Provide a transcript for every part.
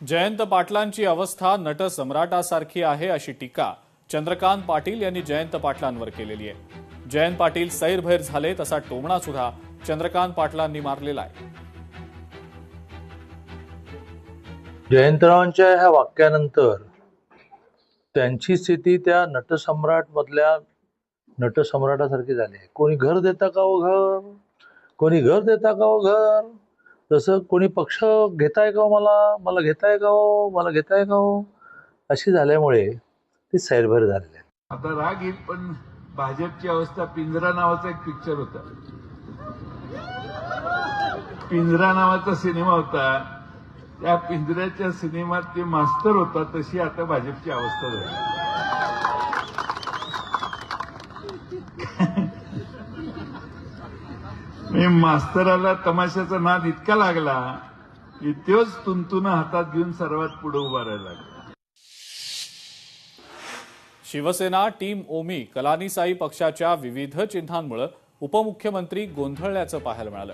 जयंत पाटलांची अवस्था नट सम्राटासारखी आहे अशी टीका चंद्रकांत पाटील यांनी जयंत पाटलांवर केलेली आहे. जयंत पाटील सैरभैर झाले तसा टोमणा सुद्धा चंद्रकांत पाटलांनी मारलेला आहे. जयंतरावांच्या ह्या वाक्यानंतर त्यांची स्थिती त्या नटसम्राट मधल्या नटसम्राटासारखी झाली आहे. कोणी घर देता का हो घर, कोणी घर देता का हो घर, तसं कोणी पक्ष घेताय का हो, मला घेताय का हो, मला घेताय का हो, अशी झाल्यामुळे ती सैरभैर झालेली आहे. आता राग येईल, पण भाजपची अवस्था पिंजरा नावाचा एक पिक्चर होता. पिंजरा नावाचा सिनेमा होता. त्या पिंजऱ्याच्या सिनेमात ते मास्तर होता, तशी आता भाजपची अवस्था झाली. मास्तराला तमाशाचा नाद इतका लागला की तोच तुंतुन हातात घेऊन सर्वात पुढे उभा राहायला लागला. शिवसेना टीम ओमी कलानी साई पक्षाच्या विविध चिन्हांमुळे उपमुख्यमंत्री गोंधळल्याचं पाहायला मिळालं.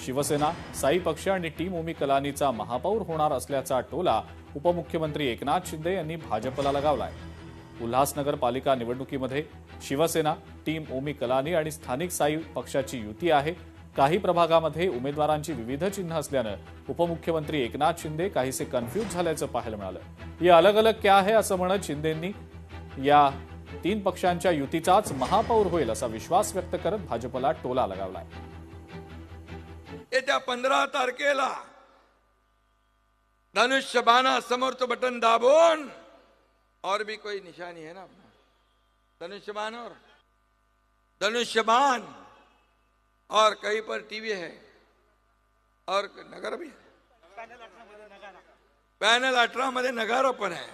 शिवसेना साई पक्ष आणि टीम ओमी कलानीचा महापौर होणार असल्याचा टोला उपमुख्यमंत्री एकनाथ शिंदे यांनी भाजपला लगावलाय. उल्हासनगर पालिका निवडणुकीमध्ये शिवसेना टीम ओमी कलानी आणि स्थानिक साई पक्षाची युती आहे. काही प्रभागामध्ये उमेदवारांची विविध चिन्ह असल्यानं उपमुख्यमंत्री एकनाथ शिंदे काहीसे कन्फ्यूज झाल्याचं पाहायला मिळालं. ये अलग अलग क्या है असं म्हणत शिंदेंनी या तीन पक्षांच्या युतीचाच महापौर होईल असा विश्वास व्यक्त करत भाजपला टोला लगावलाय. येत्या 15 तारखेला धनुष्यबाणा समोरचं बटन दाबून, और भी कोई निशानी है ना अपना, धनुष्यबाण और धनुष्यबाण, और कहीं पर टीवी है और नगारा भी है. पैनल 18 मध्ये नगारा पण है.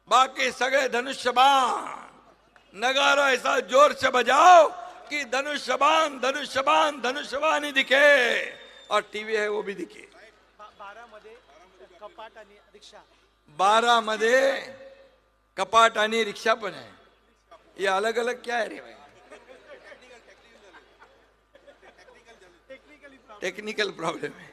बाकी सगळे धनुष्यबाण. नगारा ऐसा जोर से बजाओ कि धनुष्यबाण धनुष्यबाण धनुष्यबाण ही दिखे, और टीवी है वो भी दिखे. 12 मध्ये कपाट आणि रिक्षा पण है. ये अलग अलग क्या है रे भाई? टेक्निकल प्रॉब्लेम है.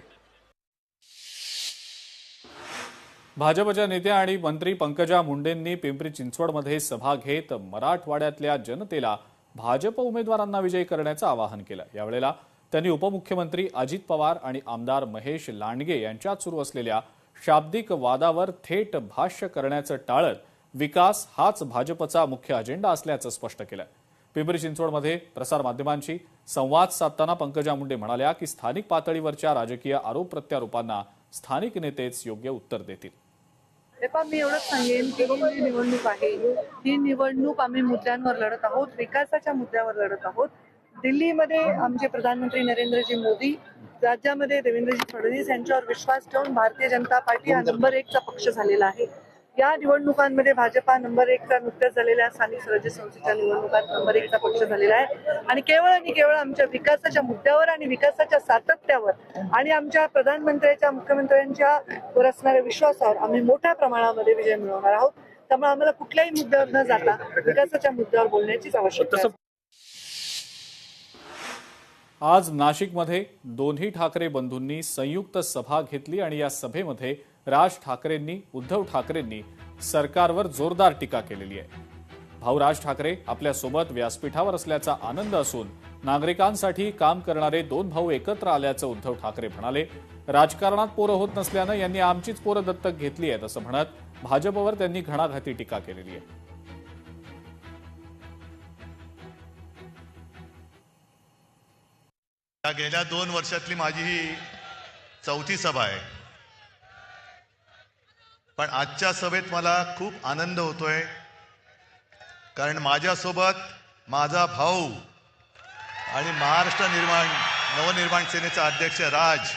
भाजपच्या नेत्या आणि मंत्री पंकजा मुंडेंनी पिंपरी चिंचवडमध्ये सभा घेत मराठवाड्यातल्या जनतेला भाजप उमेदवारांना विजयी करण्याचं आवाहन केलं. यावेळेला त्यांनी उपमुख्यमंत्री अजित पवार आणि आमदार महेश लांडगे यांच्यात सुरू असलेल्या शाब्दिक वादावर थेट भाष्य करण्याचं टाळत विकास हाच भाजपचा मुख्य अजेंडा असल्याचं स्पष्ट केलं. पिंपरी चिंचवडमध्ये प्रसारमाध्यमांशी संवाद साधताना पंकजा मुंडे म्हणाल्या की स्थानिक पातळीवरच्या राजकीय आरोप प्रत्यारोपांना स्थानिक नेतेच योग्य उत्तर देतील. मी एवढंच सांगेन की ही निवडणूक आहे, ही निवडणूक आम्ही मुद्द्यांवर लढत आहोत, विकासाच्या मुद्द्यावर लढत आहोत. दिल्लीमध्ये आमचे प्रधानमंत्री नरेंद्रजी मोदी, राज्यामध्ये देवेंद्रजी फडणवीस यांच्यावर विश्वास ठेवून भारतीय जनता पार्टी हा नंबर 1 चा पक्ष झालेला आहे. या निवडणुकांमध्ये भाजपा नंबर 1 चा नुकत्याच झालेल्या स्थानिक स्वराज्य संस्थेच्या निवडणुकात नंबर 1 चा पक्ष झालेला आहे. आणि केवळ आमच्या विकासाच्या मुद्द्यावर आणि विकासाच्या सातत्यावर आणि आमच्या प्रधानमंत्र्यांच्या मुख्यमंत्र्यांच्या वर असणाऱ्या विश्वासावर आम्ही मोठ्या प्रमाणामध्ये विजय मिळवणार आहोत. त्यामुळे आम्हाला कुठल्याही मुद्द्यावर न जाता विकासाच्या मुद्द्यावर बोलण्याचीच आवश्यकता आहे. आज नाशिकमध्ये दोन्ही ठाकरे बंधूंनी संयुक्त सभा घेतली आणि या सभेमध्ये राज ठाकरेंनी उद्धव ठाकरेंनी सरकारवर जोरदार टीका केलेली आहे. भाऊ राज ठाकरे आपल्यासोबत व्यासपीठावर असल्याचा आनंद असून नागरिकांसाठी काम करणारे दोन भाऊ एकत्र आल्याचं उद्धव ठाकरे म्हणाले. राजकारणात पोरं होत नसल्यानं यांनी आमचीच पोरं दत्तक घेतली आहेत असं म्हणत भाजपवर त्यांनी घणाघाती टीका केलेली आहे. गेल्या 2 वर्षातली माझी ही 4थी सभा आहे, पण आजच्या सभेत मला खूप आनंद होतोय, कारण माझ्यासोबत माझा भाऊ आणि महाराष्ट्र नवनिर्माण सेनेचा अध्यक्ष राज,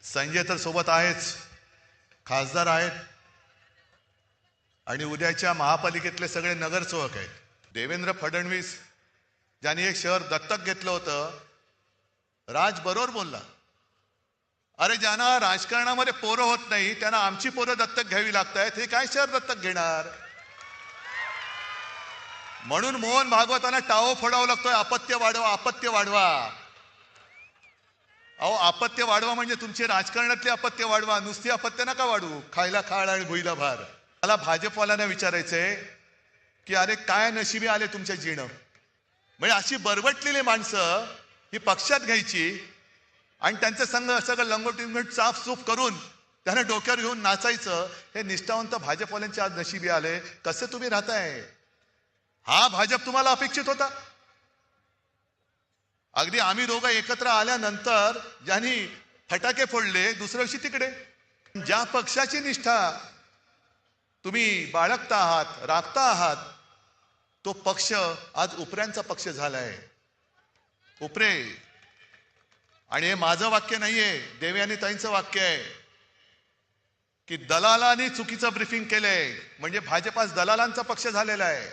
संजय तर सोबत आहेच, खासदार आहेत, आणि उद्याच्या महापालिकेतले सगळे नगरसेवक आहेत. देवेंद्र फडणवीस ज्यांनी एक शहर दत्तक घेतलं होतं, राज बरोबर बोलला. अरे ज्यांना राजकारणामध्ये पोरं होत नाही त्यांना आमची पोरं दत्तक घ्यावी लागतायत, हे काय शहर दत्तक घेणार? म्हणून मोहन भागवतांना टाओ फोडावं लागतोय, अपत्य वाढवा अपत्य वाढवा. अहो अपत्य वाढवा म्हणजे तुमची राजकारणातली अपत्य वाढवा, नुसती अपत्य नका वाढवू. खायला खाळ आणि भुईला भार. मला भाजपवाल्यांना विचारायचंय की अरे काय नशिबी आले तुमच्या जीणं. म्हणजे अशी बरबटलेली माणसं ही पक्षात घ्यायची आणि त्यांचं संघ सगळं लंगोटी साफसूफ करून त्यांना डोक्यावर घेऊन नाचायचं, हे निष्ठावंत भाजपवाल्यांचे आज नशिबी आले. कसे तुम्ही राहताय? हा भाजप तुम्हाला अपेक्षित होता? अगदी आम्ही दोघं एकत्र आल्यानंतर ज्यांनी फटाके फोडले दुसऱ्या दिवशी तिकडे. ज्या पक्षाची निष्ठा तुम्ही बाळगता आहात, राखता आहात, तो पक्ष आज उपऱ्यांचा पक्ष झालाय. उपरे. आणि हे माझं वाक्य नाहीये, देवयानी ताईंचं वाक्य आहे की दलालांनी चुकीचं ब्रीफिंग केलंय म्हणजे भाजप आज दलालांचा पक्ष झालेला आहे.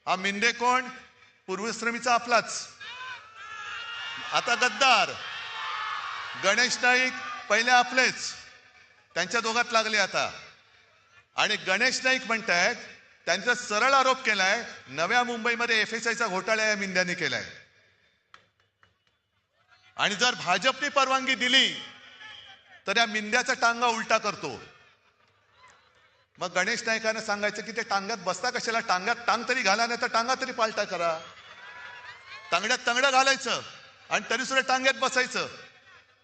हा मिंदे कोण? पूर्वश्रमीचा आपलाच, आता गद्दार. गणेश नाईक पहिले आपलेच, त्यांच्या दोघात लागले आता. आणि गणेश नाईक म्हणतायत, त्यांचा सरळ आरोप केलाय नव्या मुंबईमध्ये FSIचा घोटाळा या मिंद्याने केलाय. आणि जर भाजपने परवानगी दिली तर या मिंद्याचा टांगा उलटा करतो. मग गणेश नाईकांना सांगायचं की ते टांग्यात बसता कशाला, टांग्यात टांग तरी घाला, नाही तर टांगा तरी पालटा करा. तांगड्यात तांगडं घालायचं आणि तरी सुद्धा टांग्यात बसायचं.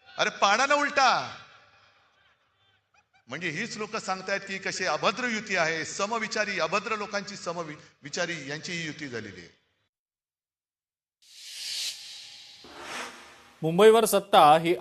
अरे पाडाना उलटा. म्हणजे हीच लोक सांगतायत की कशी अभद्र युती आहे, समविचारी अभद्र लोकांची समविचारी यांची ही युती झालेली आहे. मुंबईवर सत्ता ही